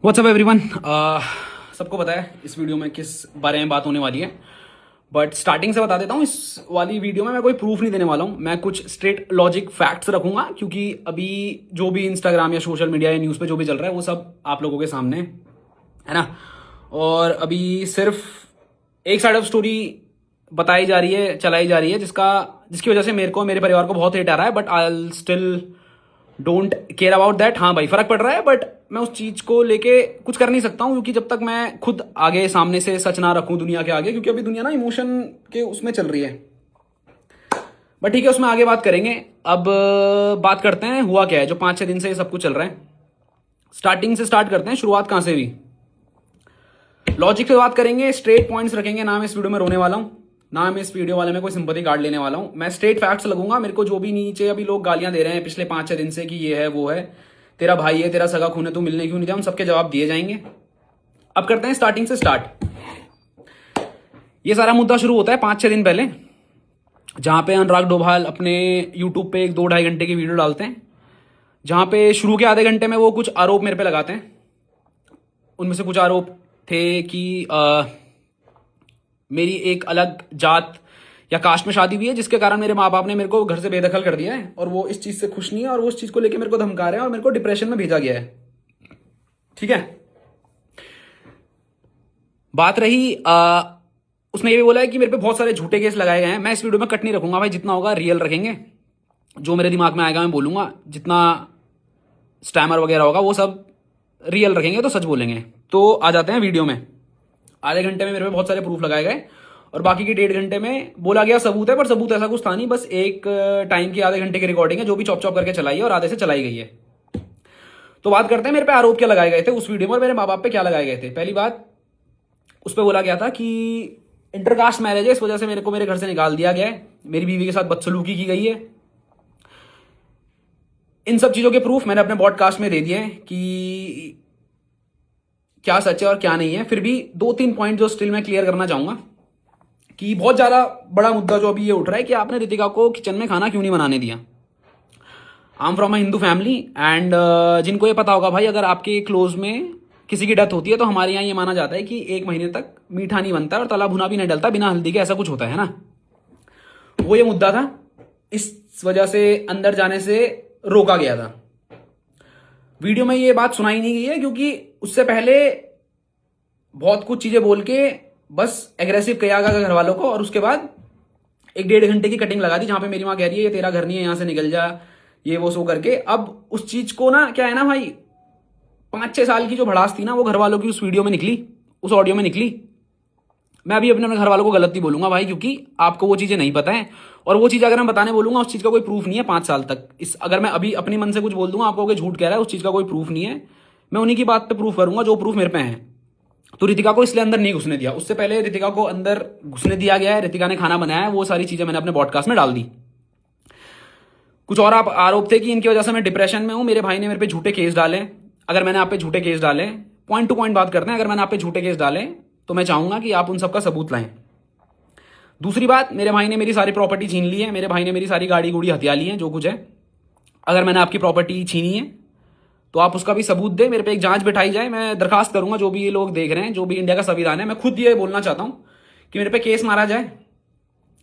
WhatsApp everyone. सबको पता है इस वीडियो में किस बारे में बात होने वाली है, बट स्टार्टिंग से बता देता हूँ। इस वाली वीडियो में मैं कोई प्रूफ नहीं देने वाला हूँ। मैं कुछ स्ट्रेट लॉजिक फैक्ट्स रखूंगा, क्योंकि अभी जो भी इंस्टाग्राम या सोशल मीडिया या न्यूज़ पे जो भी चल रहा है वो सब आप लोगों के सामने है ना। और अभी सिर्फ एक साइड ऑफ स्टोरी बताई जा रही है, चलाई जा रही है, जिसकी वजह से मेरे को मेरे परिवार को बहुत हेट आ रहा है, but I still don't care about that. हाँ भाई, फर्क पड़ रहा है, बट मैं उस चीज को लेके कुछ कर नहीं सकता हूँ, क्योंकि जब तक मैं खुद आगे सामने से सच ना रखूं दुनिया के आगे, क्योंकि अभी दुनिया ना इमोशन के उसमें चल रही है। बट ठीक है, उसमें आगे बात करेंगे। अब बात करते हैं हुआ क्या है जो 5-6 दिन से ये सब कुछ चल रहा है। स्टार्टिंग से स्टार्ट करते हैं, शुरुआत कहां से हुई। लॉजिक पे बात करेंगे, स्ट्रेट पॉइंट्स रखेंगे। ना मैं इस वीडियो में रोने वाला हूं, ना मैं इस वीडियो वाले में कोई सिंपैथी कार्ड लेने वाला हूं। मैं स्ट्रेट फैक्ट्स लगूंगा। मेरे को जो भी नीचे अभी लोग गालियां दे रहे हैं पिछले 5-6 दिन से कि ये है वो है, तेरा भाई है, तेरा सगा खून है, तू मिलने क्यों नहीं जाए, उन सबके जवाब दिए जाएंगे। अब करते हैं स्टार्टिंग से स्टार्ट। ये सारा मुद्दा शुरू होता है 5-6 दिन पहले, जहां पे अनुराग डोभाल अपने यूट्यूब पे 1-2-2.5 घंटे की वीडियो डालते हैं, जहां पे शुरू के आधे घंटे में वो कुछ आरोप मेरे पे लगाते हैं। उनमें से कुछ आरोप थे कि मेरी एक अलग जात या कास्ट में शादी हुई है, जिसके कारण मेरे माँ बाप ने मेरे को घर से बेदखल कर दिया है, और वो इस चीज से खुश नहीं है, और वो उस चीज को लेकर मेरे को धमका रहे हैं, और मेरे को डिप्रेशन में भेजा गया है। ठीक है। बात रही उसने ये भी बोला है कि मेरे पे बहुत सारे झूठे केस लगाए गए हैं। मैं इस वीडियो में कट नहीं रखूंगा भाई, जितना होगा रियल रखेंगे। जो मेरे दिमाग में आएगा मैं बोलूंगा, जितना स्टैमर वगैरह होगा वो सब रियल रखेंगे, तो सच बोलेंगे। तो आ जाते हैं वीडियो में। आधे घंटे में मेरे पे बहुत सारे प्रूफ लगाए गए, और बाकी के 1.5 घंटे में बोला गया सबूत है, पर सबूत ऐसा कुछ था नहीं। बस एक टाइम की आधे घंटे की रिकॉर्डिंग है, जो भी चॉप चॉप करके चलाई है और आधे से चलाई गई है। तो बात करते हैं मेरे पे आरोप क्या लगाए गए थे उस वीडियो में, और मेरे माँ बाप पे क्या लगाए गए थे। पहली बात, उस पर बोला गया था कि इंटरकास्ट मैरिज है, इस वजह से मेरे को मेरे घर से निकाल दिया गया है, मेरी बीवी के साथ बदसलूकी की गई है। इन सब चीजों के प्रूफ मैंने अपने पॉडकास्ट में दे दिए हैं कि क्या सच है और क्या नहीं है। फिर भी 2-3 पॉइंट जो स्टिल मैं क्लियर करना चाहूंगा, कि बहुत ज्यादा बड़ा मुद्दा जो अभी ये उठ रहा है कि आपने रितिका को किचन में खाना क्यों नहीं बनाने दिया। I am from a Hindu family, and जिनको ये पता होगा भाई, अगर आपके क्लोज में किसी की डेथ होती है तो हमारे यहाँ ये माना जाता है कि 1 महीने तक मीठा नहीं बनता और तला भुना भी नहीं डलता बिना हल्दी के, ऐसा कुछ होता है ना। वो ये मुद्दा था, इस वजह से अंदर जाने से रोका गया था। वीडियो में ये बात सुनाई नहीं गई है, क्योंकि उससे पहले बहुत कुछ चीजें बोल के बस एग्रेसिव किया गया घर वालों को, और उसके बाद 1-1.5 घंटे की कटिंग लगा दी, जहां पे मेरी माँ कह रही है ये तेरा घर नहीं है, यहां से निकल जा, ये वो सो करके। अब उस चीज को ना, क्या है ना भाई, 5-6 साल की जो भड़ास थी ना, वो घर वालों की उस वीडियो में निकली, उस ऑडियो में निकली। मैं अभी अपने घर वालों को गलत नहीं बोलूंगा भाई, क्योंकि आपको वो चीजें नहीं पता है, और वो चीज अगर मैं बताने बोलूंगा उस चीज का कोई प्रूफ नहीं है 5 साल तक। अगर मैं अभी अपनी मन से कुछ बोल दूंगा, आपको झूठ कह रहा है, उस चीज का कोई प्रूफ नहीं है। मैं उन्हीं की बात पे प्रूफ करूंगा जो प्रूफ मेरे पे है। तो रितिका को इसलिए अंदर नहीं घुसने दिया, उससे पहले रितिका को अंदर घुसने दिया गया है, रितिका ने खाना बनाया है, वो सारी चीजें मैंने अपने पॉडकास्ट में डाल दी। कुछ और आप आरोप थे कि इनकी वजह से मैं डिप्रेशन में हूं, मेरे भाई ने मेरे पे झूठे केस डाले। अगर मैंने आप पे झूठे केस डाले, पॉइंट टू पॉइंट बात करते हैं, अगर मैंने आप पे झूठे केस डाले तो मैं चाहूंगा कि आप उन सबका सबूत लाएं। दूसरी बात, मेरे भाई ने मेरी सारी प्रॉपर्टी छीन ली है, मेरे भाई ने मेरी सारी गाड़ी गुड़ी हथिया ली है, जो कुछ है। अगर मैंने आपकी प्रॉपर्टी छीनी है तो आप उसका भी सबूत दें, मेरे पे एक जांच बिठाई जाए। मैं दरखास्त करूंगा, जो भी ये लोग देख रहे हैं, जो भी इंडिया का संविधान है, मैं खुद ये बोलना चाहता हूं कि मेरे पे केस मारा जाए।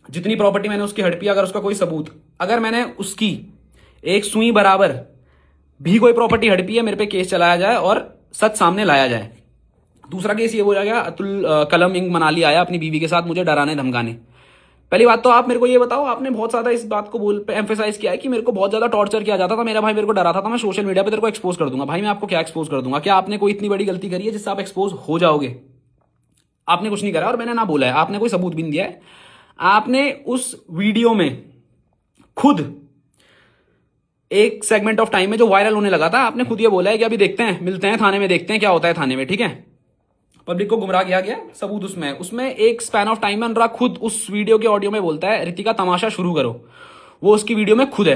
जितनी प्रॉपर्टी मैंने उसकी हड़पी, अगर उसका कोई सबूत, अगर मैंने उसकी एक सुई बराबर भी कोई प्रॉपर्टी हड़पी है, मेरे पे केस चलाया जाए और सच सामने लाया जाए। दूसरा केस ये बोला गया, अतुल कलम इंग मनाली आया अपनी बीवी के साथ मुझे डराने धमकाने। पहली बात तो आप मेरे को ये बताओ, आपने बहुत ज्यादा इस बात को एम्फेसाइज किया है कि मेरे को बहुत ज्यादा टॉर्चर किया जाता था, मेरा भाई मेरे को डराता था, मैं सोशल मीडिया पे तेरे को एक्सपोज कर दूंगा। भाई मैं आपको क्या एक्सपोज कर दूंगा? क्या आपने कोई इतनी बड़ी गलती करी है जिससे आप एक्सपोज हो जाओगे? आपने कुछ नहीं करा, और मैंने ना बोला है, आपने कोई सबूत भी नहीं दिया है। आपने उस वीडियो में खुद एक सेगमेंट ऑफ टाइम में जो वायरल होने लगा था, आपने खुद ये बोला है कि अभी देखते हैं, मिलते हैं थाने में, देखते हैं क्या होता है थाने में। ठीक है, पब्लिक को गुमराह किया गया, सबूत उसमें एक स्पैन ऑफ टाइम में अनुराग खुद उस वीडियो के ऑडियो में बोलता है रितिका तमाशा शुरू करो, वो उसकी वीडियो में खुद है।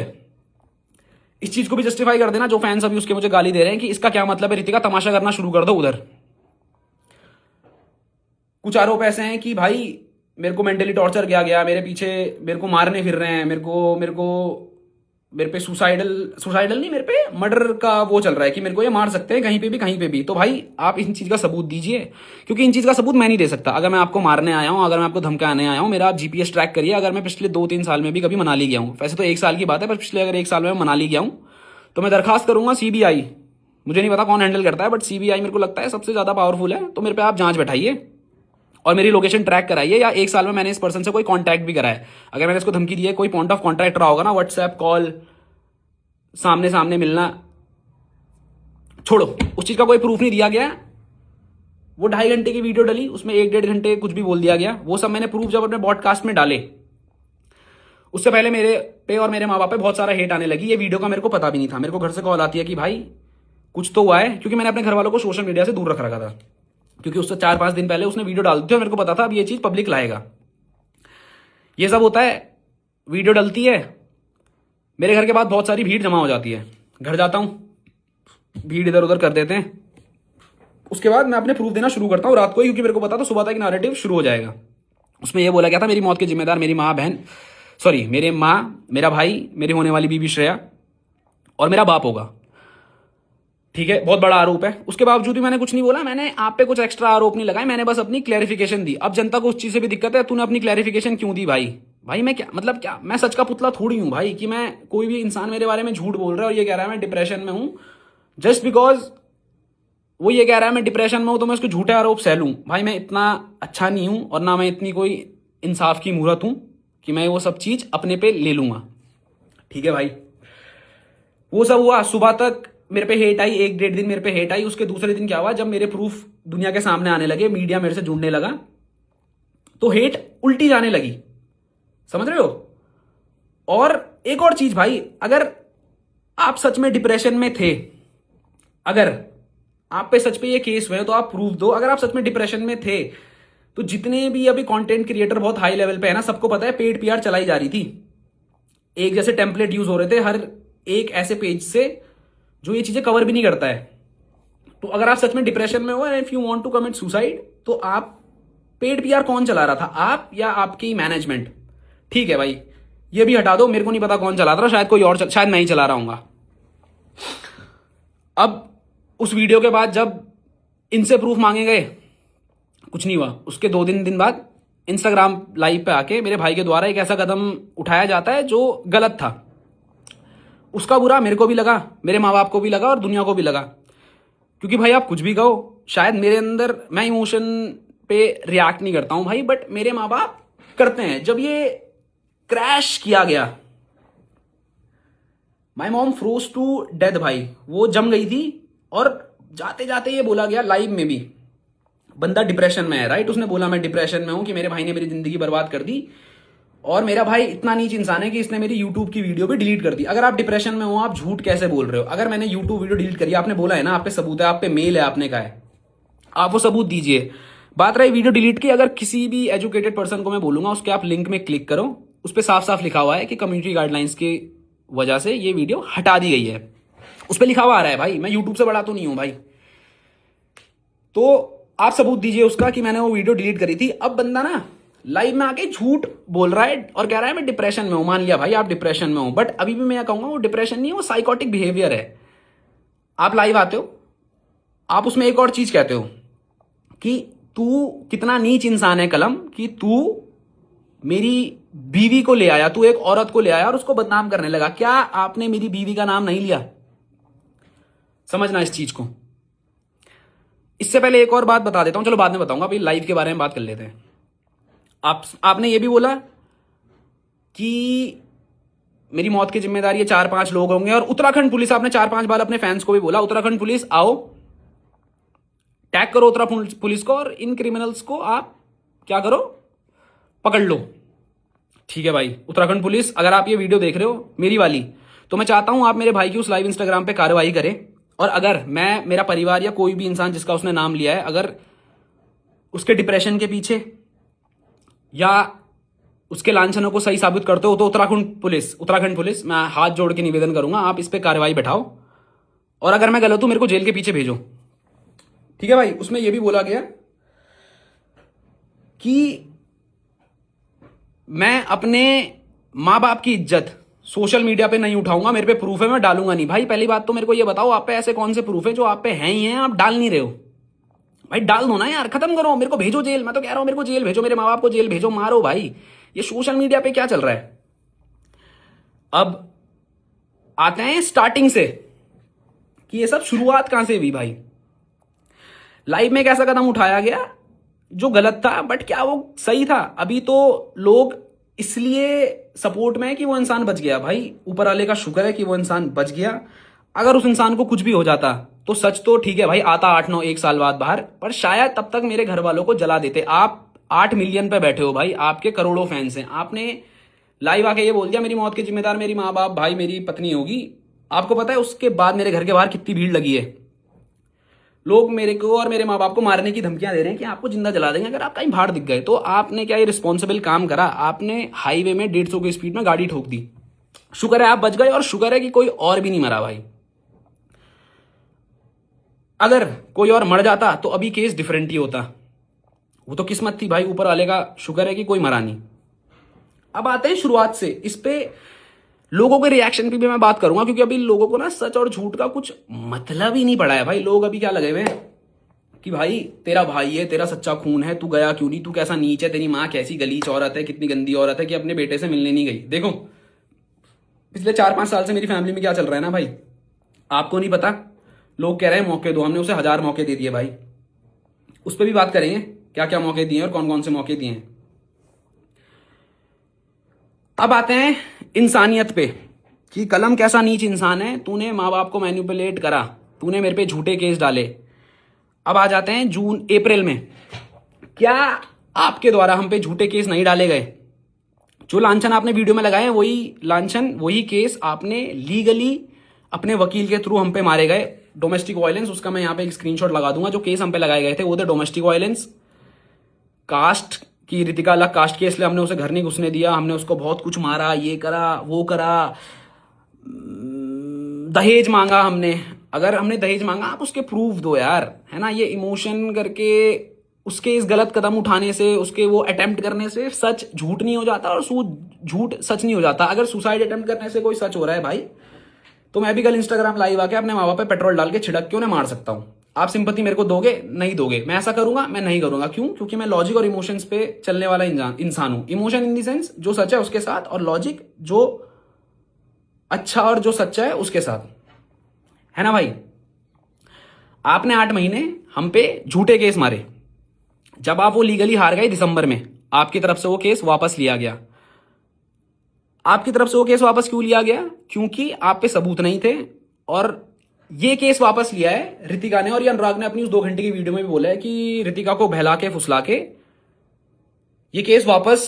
इस चीज को भी जस्टिफाई कर देना, जो फैंस अभी उसके मुझे गाली दे रहे हैं कि इसका क्या मतलब है, रितिका तमाशा करना शुरू कर दो उधर। कुछ आरोप ऐसे हैं कि भाई मेरे को मेंटली टॉर्चर किया गया, मेरे पीछे मेरे को मारने फिर रहे हैं, मेरे को मेरे पे सुसाइडल नहीं, मेरे पे मर्डर का वो चल रहा है कि मेरे को ये मार सकते हैं कहीं पे भी। तो भाई आप इन चीज़ का सबूत दीजिए, क्योंकि इन चीज़ का सबूत मैं नहीं दे सकता। अगर मैं आपको मारने आया हूँ, अगर मैं आपको धमकाने आया हूँ, मेरा आप जीपीएस ट्रैक करिए। अगर मैं पिछले 2-3 साल में भी कभी मनाली गया हूँ, वैसे तो 1 साल की बात है, पर पिछले अगर 1 साल में मैं मनाली गया हूँ तो मैं दरखास्त करूंगा सीबीआई, मुझे नहीं पता कौन हैंडल करता है, बट सीबीआई मेरे को लगता है सबसे ज़्यादा पावरफुल है। तो मेरे पे आप जांच बैठाइए और मेरी लोकेशन ट्रैक कराइए, या 1 साल में मैंने इस पर्सन से कोई कांटेक्ट भी करा है, अगर मैंने इसको धमकी दी है, कोई पॉइंट ऑफ कॉन्टैक्ट रहा होगा ना, व्हाट्सएप कॉल, सामने सामने मिलना, छोड़ो, उस चीज का कोई प्रूफ नहीं दिया गया। वो 2.5 घंटे की वीडियो डली, उसमें 1-1.5 घंटे कुछ भी बोल दिया गया, वो सब मैंने प्रूफ जब अपने पॉडकास्ट में डाले, उससे पहले मेरे पे और मेरे माँ बाप पे बहुत सारा हेट आने लगी। ये वीडियो का मेरे को पता भी नहीं था, मेरे को घर से कॉल आती है कि भाई कुछ तो हुआ है, क्योंकि मैंने अपने घर वालों को सोशल मीडिया से दूर रख रखा था, क्योंकि उससे 4-5 दिन पहले उसने वीडियो डाल दी थी और मेरे को पता था अब ये चीज पब्लिक लाएगा। ये सब होता है, वीडियो डलती है, मेरे घर के बाद बहुत सारी भीड़ जमा हो जाती है, घर जाता हूँ, भीड़ इधर उधर कर देते हैं, उसके बाद मैं अपने प्रूफ देना शुरू करता हूँ रात को ही, क्योंकि मेरे को पता था सुबह तक नैरेटिव शुरू हो जाएगा। उसमें यह बोला गया था मेरी मौत के जिम्मेदार मेरी मेरे माँ, मेरा भाई, मेरी होने वाली बीबी श्रेया और मेरा बाप होगा। ठीक है, बहुत बड़ा आरोप है, उसके बावजूद भी मैंने कुछ नहीं बोला, मैंने आप पे कुछ एक्स्ट्रा आरोप नहीं लगाए, मैंने बस अपनी क्लैरिफिकेशन दी। अब जनता को उस चीज से भी दिक्कत है, तूने अपनी क्लैरिफिकेशन क्यों दी भाई मैं क्या मतलब, क्या मैं सच का पुतला थोड़ी हूं भाई कि मैं, कोई भी इंसान मेरे बारे में झूठ बोल रहा है और ये कह रहा है मैं डिप्रेशन में हूं, जस्ट बिकॉज वो ये कह रहा है मैं डिप्रेशन में हूं तो मैं उसको झूठे आरोप सह लूं। भाई मैं इतना अच्छा नहीं हूं और ना मैं इतनी कोई इंसाफ की मूरत हूं कि मैं वो सब चीज अपने पे ले लूंगा। ठीक है भाई, वो सब हुआ, सुबह तक मेरे पे हेट आई, 1-1.5 दिन मेरे पे हेट आई। उसके दूसरे दिन क्या हुआ, जब मेरे प्रूफ दुनिया के सामने आने लगे, मीडिया मेरे से जुड़ने लगा, तो हेट उल्टी जाने लगी, समझ रहे हो। और एक और चीज भाई, अगर आप सच में डिप्रेशन में थे, अगर आप पे सच पे ये केस हुए तो आप प्रूफ दो। अगर आप सच में डिप्रेशन में थे तो जितने भी अभी कंटेंट क्रिएटर बहुत हाई लेवल पे है ना, सबको पता है पेड पीआर चलाई जा रही थी, एक जैसे टेम्पलेट यूज हो रहे थे हर एक ऐसे पेज से जो ये चीजें कवर भी नहीं करता है। तो अगर आप सच में डिप्रेशन में हो, if you want to commit suicide, तो आप पेड पीआर कौन चला रहा था, आप या आपकी मैनेजमेंट? ठीक है भाई, ये भी हटा दो, मेरे को नहीं पता कौन चला रहा था, शायद कोई और शायद मैं ही चला रहा हूंगा। अब उस वीडियो के बाद जब इनसे प्रूफ मांगे गए, कुछ नहीं हुआ। उसके 2 दिन बाद इंस्टाग्राम लाइव पे आके मेरे भाई के द्वारा एक ऐसा कदम उठाया जाता है जो गलत था। उसका बुरा मेरे को भी लगा, मेरे माँ बाप को भी लगा और दुनिया को भी लगा, क्योंकि भाई आप कुछ भी कहो, शायद मेरे अंदर, मैं इमोशन पे रिएक्ट नहीं करता हूं भाई, बट मेरे माँ बाप करते हैं। जब ये क्रैश किया गया, my mom froze to death भाई, वो जम गई थी। और जाते जाते ये बोला गया लाइव में भी, बंदा डिप्रेशन में है, राइट, उसने बोला मैं डिप्रेशन में हूं, कि मेरे भाई ने मेरी जिंदगी बर्बाद कर दी, और मेरा भाई इतना नीच इंसान है कि इसने मेरी यूट्यूब की वीडियो भी डिलीट कर दी। अगर आप डिप्रेशन में हो, आप झूठ कैसे बोल रहे हो? अगर मैंने यूट्यूब वीडियो डिलीट करी, आपने बोला है ना, आप पे सबूत है, आप पे मेल है, आपने कहा है, आप वो सबूत दीजिए। बात रही वीडियो डिलीट की, अगर किसी भी एजुकेटेड पर्सन को मैं बोलूंगा उसके आप लिंक में क्लिक करो, उस पर साफ साफ लिखा हुआ है कि कम्युनिटी गाइडलाइंस की वजह से ये वीडियो हटा दी गई है, उस पर लिखा हुआ आ रहा है भाई, मैं यूट्यूब से बड़ा तो नहीं हूं भाई। तो आप सबूत दीजिए उसका कि मैंने वो वीडियो डिलीट करी थी। अब बंदा ना लाइव में आके झूठ बोल रहा है और कह रहा है मैं डिप्रेशन में हूं। मान लिया भाई आप डिप्रेशन में हो, बट अभी भी मैं कहूंगा वो डिप्रेशन नहीं है, वो साइकोटिक बिहेवियर है। आप लाइव आते हो, आप उसमें एक और चीज कहते हो कि तू कितना नीच इंसान है कलम, कि तू मेरी बीवी को ले आया, तू एक औरत को ले आया और उसको बदनाम करने लगा। क्या आपने मेरी बीवी का नाम नहीं लिया? समझना इस चीज को। इससे पहले एक और बात बता देता हूं, चलो बाद में बताऊंगा, अभी लाइव के बारे में बात कर लेते हैं। आपने ये भी बोला कि मेरी मौत की जिम्मेदारी ये 4-5 लोग होंगे, और उत्तराखंड पुलिस, आपने 4-5 बार अपने फैंस को भी बोला उत्तराखंड पुलिस आओ, टैग करो उत्तराखंड पुलिस को, और इन क्रिमिनल्स को आप क्या करो, पकड़ लो। ठीक है भाई, उत्तराखंड पुलिस, अगर आप ये वीडियो देख रहे हो मेरी वाली, तो मैं चाहता हूं आप मेरे भाई की उस लाइव इंस्टाग्राम पे कार्रवाई करें, और अगर मैं, मेरा परिवार या कोई भी इंसान जिसका उसने नाम लिया है, अगर उसके डिप्रेशन के पीछे या उसके लांछनों को सही साबित करते हो, तो उत्तराखंड पुलिस, मैं हाथ जोड़ के निवेदन करूंगा आप इस पे कार्रवाई बैठाओ, और अगर मैं गलत हूं मेरे को जेल के पीछे भेजो। ठीक है भाई, उसमें यह भी बोला गया कि मैं अपने माँ बाप की इज्जत, सोशल मीडिया पे नहीं उठाऊंगा, मेरे पे प्रूफ है, मैं डालूंगा नहीं। भाई पहली बात तो मेरे को ये बताओ, आप पे ऐसे कौन से प्रूफ है जो आप पे हैं ही हैं, आप डाल नहीं रहे हो? भाई डाल दो ना यार, खत्म करो, मेरे को भेजो जेल। मैं तो कह रहा हूं मेरे को जेल भेजो, मेरे माँ बाप को जेल भेजो, मारो भाई। ये सोशल मीडिया पे क्या चल रहा है? अब आते हैं स्टार्टिंग से कि ये सब शुरुआत कहां से हुई भाई। लाइफ में एक ऐसा कदम उठाया गया जो गलत था, बट क्या वो सही था? अभी तो लोग इसलिए सपोर्ट में है कि वो इंसान बच गया। भाई ऊपर वाले का शुक्र है कि वो इंसान बच गया। अगर उस इंसान को कुछ भी हो जाता तो सच तो ठीक है भाई, आता 8-9 1 साल बाद बाहर, पर शायद तब तक मेरे घर वालों को जला देते। आप 8 मिलियन पे बैठे हो भाई, आपके करोड़ों फैंस हैं, आपने लाइव आके ये बोल दिया मेरी मौत के जिम्मेदार मेरी माँ बाप भाई मेरी पत्नी होगी। आपको पता है उसके बाद मेरे घर के बाहर कितनी भीड़ लगी है? लोग मेरे को और मेरे माँ बाप को मारने की धमकियां दे रहे हैं कि आपको जिंदा जला देंगे अगर आप कहीं बाहर दिख गए। तो आपने क्या ये रिस्पॉन्सिबल काम करा? आपने हाईवे में 150 की स्पीड में गाड़ी ठोक दी। शुक्र है आप बच गए, और शुक्र है कि कोई और भी नहीं मरा भाई। अगर कोई और मर जाता तो अभी केस डिफरेंट ही होता। वो तो किस्मत थी भाई, ऊपर वाले का शुक्र है कि कोई मरा नहीं। अब आते हैं शुरुआत से, इस पे लोगों के रिएक्शन की भी मैं बात करूंगा, क्योंकि अभी लोगों को ना सच और झूठ का कुछ मतलब ही नहीं पड़ा है भाई। लोग अभी क्या लगे हुए हैं कि भाई तेरा भाई है, तेरा सच्चा खून है, तू गया क्यों नहीं, तू कैसा नीच है, तेरी माँ कैसी गलीच औरत है, कितनी गंदी औरत है कि अपने बेटे से मिलने नहीं गई। देखो पिछले 4-5 साल से मेरी फैमिली में क्या चल रहा है ना भाई, आपको नहीं पता। लोग कह रहे हैं मौके दो, हमने उसे 1000 मौके दे दिए भाई। उस पर भी बात करेंगे क्या क्या मौके दिए और कौन कौन से मौके दिए हैं। अब आते हैं इंसानियत पे कि कलम कैसा नीच इंसान है, तूने माँ बाप को मैनिपुलेट करा, तूने मेरे पे झूठे केस डाले। अब आ जाते हैं अप्रैल में, क्या आपके द्वारा हम पे झूठे केस नहीं डाले गए? जो लांछन आपने वीडियो में लगाए वही लांछन वही केस आपने लीगली अपने वकील के थ्रू हम पे मारे गए। डोमेस्टिक वायलेंस, उसका मैं यहाँ पे एक स्क्रीनशॉट लगा दूंगा। जो केस हम पे लगाए गए थे वो थे डोमेस्टिक वायलेंस, कास्ट की रितिका अलग कास्ट के, इसलिए हमने उसे घर नहीं घुसने दिया, हमने उसको बहुत कुछ मारा, ये करा वो करा, दहेज मांगा हमने। अगर हमने दहेज मांगा आप उसके प्रूफ दो यार, है ना। ये इमोशन करके उसके इस गलत कदम उठाने से, उसके वो अटेम्प्ट करने से सच झूठ नहीं हो जाता और झूठ सच नहीं हो जाता। अगर सुसाइड अटेम्प्ट करने से कोई सच हो रहा है भाई, तो मैं भी कल इंस्टाग्राम लाइव आके अपने माँ बाप पे पेट्रोल डाल के छिड़क के उन्हें मार सकता हूं। आप सिंपैथी मेरे को दोगे? नहीं दोगे। मैं ऐसा करूंगा? मैं नहीं करूंगा। क्यों? क्योंकि मैं लॉजिक और इमोशंस पे चलने वाला इंसान हूं। इमोशन इन दी सेंस जो सच है उसके साथ, और लॉजिक जो अच्छा और जो सच्चा है उसके साथ, है ना भाई। आपने 8 महीने हम पे झूठे केस मारे। जब आप वो लीगली हार गए दिसंबर में, आपकी तरफ से वो केस वापस लिया गया। आपकी तरफ से वो केस वापस क्यों लिया गया? क्योंकि आप पे सबूत नहीं थे। और ये केस वापस लिया है रितिका ने, और ये अनुराग ने अपनी उस 2 घंटे की वीडियो में भी बोला है कि रितिका को बहला के फुसला के ये केस वापस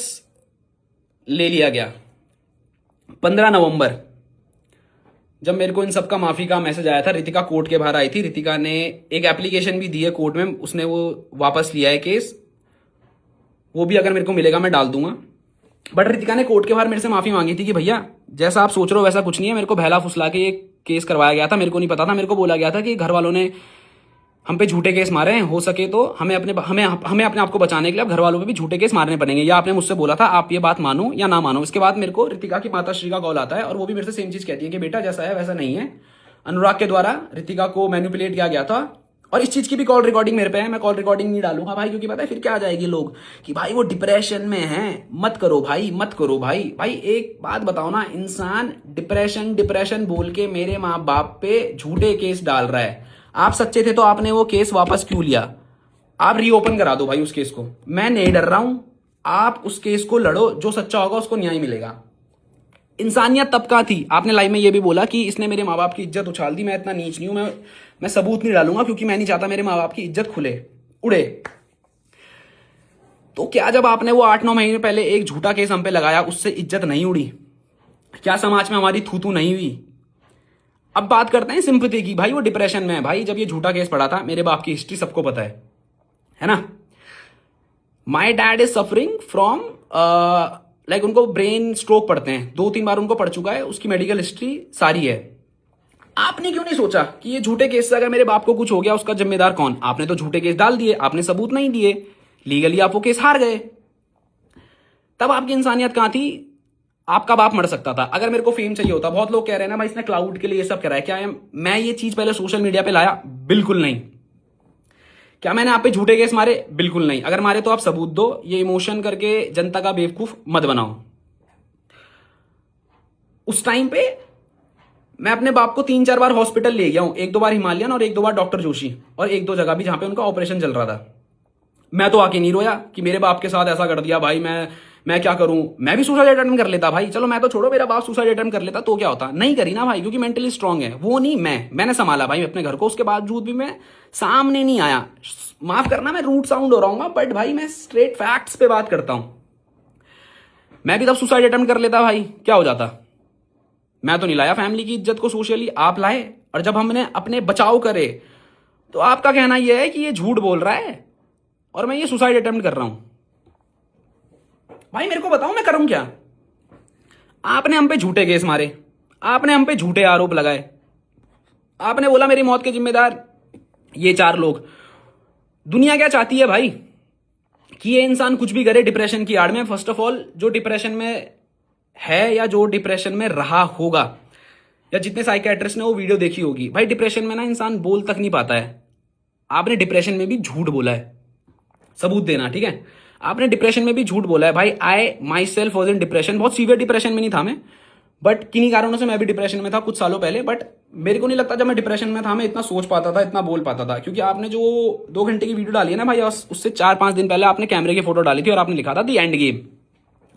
ले लिया गया। 15 नवंबर जब मेरे को इन सब का माफी का मैसेज आया था, रितिका कोर्ट के बाहर आई थी। रितिका ने एक एप्लीकेशन भी दी है कोर्ट में, उसने वो वापस लिया है केस। वो भी अगर मेरे को मिलेगा मैं डाल दूंगा। बट रितिका ने कोर्ट के बाहर मेरे से माफी मांगी थी कि भैया जैसा आप सोच रहे हो वैसा कुछ नहीं है, मेरे को बहला फुसला के एक केस करवाया गया था, मेरे को नहीं पता था। मेरे को बोला गया था कि घर वालों ने हम पे झूठे केस मारे हैं, हो सके तो हमें अपने आप को बचाने के लिए अब घर वालों पे भी झूठे केस मारने पड़ेंगे। या आपने मुझसे बोला था, आप ये बात मानो या ना मानो। इसके बाद मेरे को रितिका की माता श्री का कॉल आता है, और वो भी मेरे से सेम चीज कहती है कि बेटा जैसा है वैसा नहीं है, अनुराग के द्वारा रितिका को मैनिपुलेट किया गया था। और इस चीज की भी कॉल रिकॉर्डिंग मेरे पे है। मैं कॉल रिकॉर्डिंग नहीं डालूंगा भाई, क्योंकि पता है फिर क्या आ जाएगी लोग कि भाई वो डिप्रेशन में है। मत करो भाई, मत करो भाई। भाई एक बात बताओ ना, इंसान डिप्रेशन बोल के मेरे माँ बाप पे झूठे केस डाल रहा है। आप सच्चे थे तो आपने वो केस वापस क्यों लिया? आप रीओपन करा दो भाई उस केस को। मैं नहीं डर रहा हूं, आप उस केस को लड़ो, जो सच्चा होगा उसको न्याय मिलेगा। इंसानियत तब कहां थी? आपने लाइव में ये भी बोला कि इसने मेरे माँ बाप की इज्जत उछाल दी। मैं इतना नीच नहीं हूं, मैं सबूत नहीं डालूंगा, क्योंकि मैं नहीं चाहता मेरे माँ बाप की इज्जत उड़े। तो क्या जब आपने वो 8-9 महीने पहले एक झूठा केस हम पे लगाया, उससे इज्जत नहीं उड़ी? क्या समाज में हमारी थू नहीं हुई? अब बात करते हैं सिंपैथी की। भाई वो डिप्रेशन में है भाई। जब ये झूठा केस पड़ा था, मेरे बाप की हिस्ट्री सबको पता है ना। My dad is suffering from like उनको ब्रेन स्ट्रोक पड़ते हैं, 2-3 बार उनको पड़ चुका है, उसकी मेडिकल हिस्ट्री सारी है। आपने क्यों नहीं सोचा कि ये झूठे केस से अगर मेरे बाप को कुछ हो गया उसका जिम्मेदार कौन? आपने तो झूठे केस डाल दिए, आपने सबूत नहीं दिए, लीगली आप वो केस हार गए। तब आपकी इंसानियत कहां थी? आपका बाप मर सकता था अगर मेरे को फेम चाहिए होता। बहुत लोग कह रहे हैं ना भाई इसने क्लाउड के लिए ये सब करा है, क्या है? मैं ये चीज पहले सोशल मीडिया पे लाया? बिल्कुल नहीं। क्या मैंने आप पे झूठे केस मारे? बिल्कुल नहीं। अगर मारे तो आप सबूत दो, ये इमोशन करके जनता का बेवकूफ मत बनाओ। उस टाइम पे मैं अपने बाप को 3-4 बार हॉस्पिटल ले गया हूं, 1-2 बार हिमालयन और 1-2 बार डॉक्टर जोशी, और 1-2 जगह भी जहां पे उनका ऑपरेशन चल रहा था। मैं तो आके नहीं रोया कि मेरे बाप के साथ ऐसा कर दिया भाई, मैं क्या करूं? मैं भी सुसाइड अटेम्प्ट कर लेता भाई। चलो मैं तो छोड़ो, मेरा बाप सुसाइड अटेम्प्ट कर लेता तो क्या होता? नहीं करी ना भाई, क्योंकि मेंटली स्ट्रांग है वो। नहीं, मैंने संभाला भाई अपने घर को, उसके बावजूद भी मैं सामने नहीं आया। माफ करना मैं रूट साउंड हो रहा हूँ, बट भाई मैं स्ट्रेट फैक्ट्स पे बात करता हूं। मैं भी तब सुसाइड अटेम्प्ट कर लेता भाई, क्या हो जाता? मैं तो नहीं लाया फैमिली की इज्जत को सोशली, आप लाए। और जब हमने अपने बचाव करे तो आपका कहना यह है कि ये झूठ बोल रहा है और मैं ये सुसाइड अटेम्प्ट कर रहा हूं। भाई मेरे को बताओ मैं करूं क्या? आपने हम पे झूठे केस मारे, आपने हम पे झूठे आरोप लगाए, आपने बोला मेरी मौत के जिम्मेदार ये 4 लोग। दुनिया क्या चाहती है भाई? कि ये इंसान कुछ भी करे डिप्रेशन की आड़ में। फर्स्ट ऑफ ऑल, जो डिप्रेशन में है या जो डिप्रेशन में रहा होगा, या जितने साइकियाट्रिस्ट ने वो वीडियो देखी होगी, भाई डिप्रेशन में ना इंसान बोल तक नहीं पाता है। आपने डिप्रेशन में भी झूठ बोला है, सबूत देना, ठीक है? आपने डिप्रेशन में भी झूठ बोला है भाई। I myself was in depression, बहुत सीवियर डिप्रेशन में नहीं था मैं, बट किन्हीं कारणों से मैं भी डिप्रेशन में था कुछ सालों पहले। बट मेरे को नहीं लगता जब मैं डिप्रेशन में था मैं इतना सोच पाता था, इतना बोल पाता था। क्योंकि आपने जो 2 घंटे की वीडियो डाली है ना भाई, उससे 4-5 दिन पहले आपने कैमरे की फोटो डाली थी और आपने लिखा था दी एंड गेम।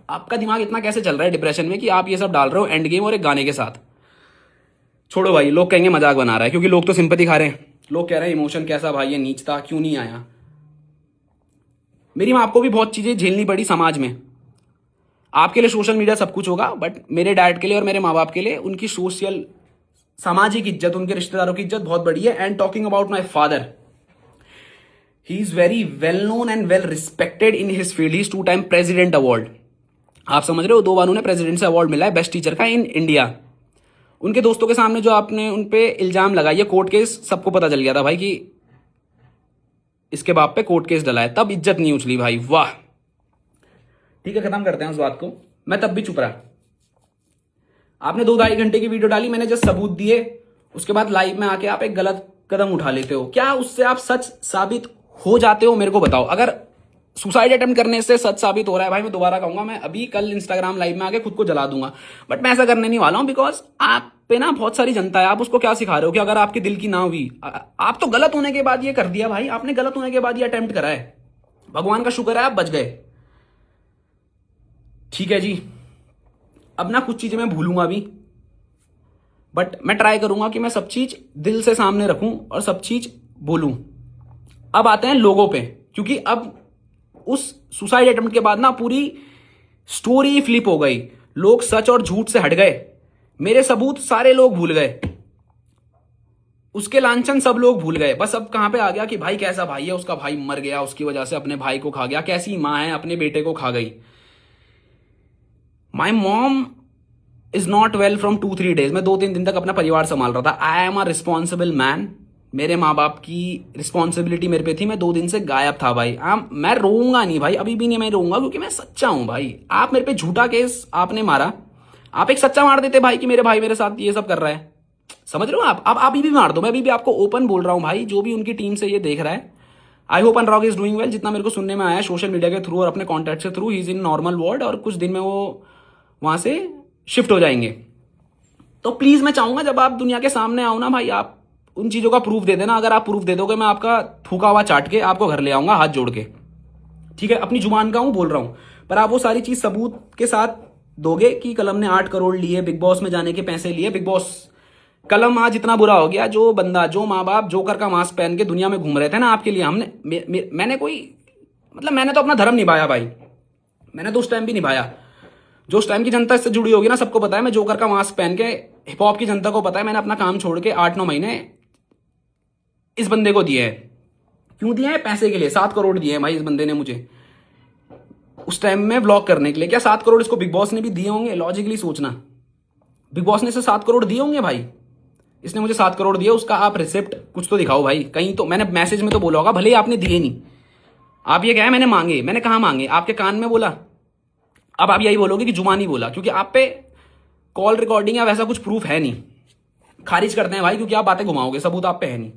आपका दिमाग इतना कैसे चल रहा है डिप्रेशन में कि आप ये सब डाल रहे हो एंड गेम और एक गाने के साथ? छोड़ो भाई, लोग कहेंगे मजाक बना रहा है, क्योंकि लोग तो सिंपैथी खा रहे हैं। लोग कह रहे हैं इमोशन कैसा भाई, ये नीच था, क्यों नहीं आया? मेरी माँ को भी बहुत चीजें झेलनी पड़ी समाज में। आपके लिए सोशल मीडिया सब कुछ होगा, बट मेरे डैड के लिए और मेरे माँ बाप के लिए उनकी सोशल सामाजिक इज्जत, उनके रिश्तेदारों की इज्जत बहुत बड़ी है। And talking about my father, he is very well known and well respected in his field. He is 2 time president award. आप समझ रहे हो, 2 बार उन्हें प्रेसिडेंट से अवार्ड मिला है बेस्ट टीचर का इन इंडिया। उनके दोस्तों के सामने जो आपने उन पे इल्जाम लगाया, कोर्ट केस सबको पता चल गया था भाई कि इसके बाप पे कोर्ट केस डला है, तब इज्जत नहीं उछली भाई। वाह, ठीक है, खत्म करते हैं उस बात को। मैं तब भी चुप रहा। आपने 2-2.5 घंटे की वीडियो डाली, मैंने जस्ट सबूत दिए, उसके बाद लाइव में आके आप एक गलत कदम उठा लेते हो। क्या उससे आप सच साबित हो जाते हो? मेरे को बताओ। अगर सुसाइड अटेम्प्ट करने से सच साबित हो रहा है भाई, मैं दोबारा कहूंगा, मैं अभी कल इंस्टाग्राम लाइव में आके खुद को जला दूंगा। बट मैं ऐसा करने नहीं वाला हूं, बिकॉज आप पे ना बहुत सारी जनता है। आप उसको क्या सिखा रहे हो कि अगर आपके दिल की ना हुई, आप तो गलत होने के बाद ये कर दिया भाई। आपने गलत होने के बाद ये अटेम्प्ट करा है। भगवान का शुक्र है आप बच गए। ठीक है जी, अब ना कुछ चीजें मैं भूलूंगा भी, बट मैं ट्राई करूंगा कि मैं सब चीज दिल से सामने रखूं और सब चीज बोलूं। अब आते हैं लोगों पे, क्योंकि अब उस सुसाइड अटेम्प्ट के बाद ना पूरी स्टोरी फ्लिप हो गई। लोग सच और झूठ से हट गए। मेरे सबूत सारे लोग भूल गए, उसके लांछन सब लोग भूल गए। बस अब कहां पे आ गया कि भाई कैसा भाई है, उसका भाई मर गया, उसकी वजह से अपने भाई को खा गया। कैसी मां है, अपने बेटे को खा गई। My mom is not well from 2-3 days. मैं 2-3 दिन तक अपना परिवार संभाल रहा था। I am a responsible man. मेरे माँ बाप की रिस्पॉन्सिबिलिटी मेरे पे थी। मैं 2 दिन से गायब था भाई। मैं रोऊंगा नहीं भाई, अभी भी नहीं मैं रोऊंगा, क्योंकि मैं सच्चा हूं भाई। आप मेरे पे झूठा केस आपने मारा, आप एक सच्चा मार देते भाई कि मेरे भाई मेरे साथ ये सब कर रहा है। समझ रहे हो आप? अब अभी भी मार दो, मैं अभी भी आपको ओपन बोल रहा हूं भाई। जो भी उनकी टीम से ये देख रहा है, I hope Anurag is doing well. जितना मेरे को सुनने में आया सोशल मीडिया के थ्रू और अपने कॉन्टैक्ट के through, he is in normal ward और कुछ दिन में वो वहां से शिफ्ट हो जाएंगे। तो प्लीज मैं चाहूंगा जब आप दुनिया के सामने आओ ना भाई, आप उन चीजों का प्रूफ दे देना। अगर आप प्रूफ दे दोगे, मैं आपका थूका हुआ चाट के आपको घर ले आऊंगा हाथ जोड़ के। ठीक है, अपनी जुबान का हूं, बोल रहा हूं, पर आप वो सारी चीज सबूत के साथ दोगे कि कलम ने 8 करोड़ लिए, बिग बॉस में जाने के पैसे लिए। बिग बॉस कलम आज इतना बुरा हो गया, जो बंदा, जो माँ बाप जोकर का मास्क पहन के दुनिया में घूम रहे थे ना आपके लिए, मैंने कोई मतलब मैंने तो अपना धर्म निभाया भाई। मैंने तो उस टाइम भी निभाया। जो उस टाइम की जनता इससे जुड़ी होगी ना, सबको पता है। मैं जोकर का मास्क पहन के, हिप हॉप की जनता को पता है, मैंने अपना काम छोड़ के 8-9 महीने इस बंदे को दिए हैं। क्यों दिए हैं? पैसे के लिए। 7 करोड़ दिए हैं भाई इस बंदे ने मुझे उस टाइम में व्लॉग करने के लिए। क्या 7 करोड़ इसको बिग बॉस ने भी दिए होंगे? लॉजिकली सोचना, बिग बॉस ने इसे 7 करोड़ दिए होंगे भाई। इसने मुझे 7 करोड़ दिए, उसका आप रिसिप्ट कुछ तो दिखाओ भाई। कहीं तो मैंने मैसेज में तो बोला होगा, भले ही आपने दिए नहीं। आप ये क्या है, मैंने मांगे? मैंने कहा मांगे? आपके कान में बोला? अब आप यही बोलोगे कि जुमा नहीं बोला, क्योंकि आप पे कॉल रिकॉर्डिंग या वैसा कुछ प्रूफ है नहीं। खारिज करते हैं भाई, क्योंकि आप बातें घुमाओगे, सबूत आप पे है नहीं।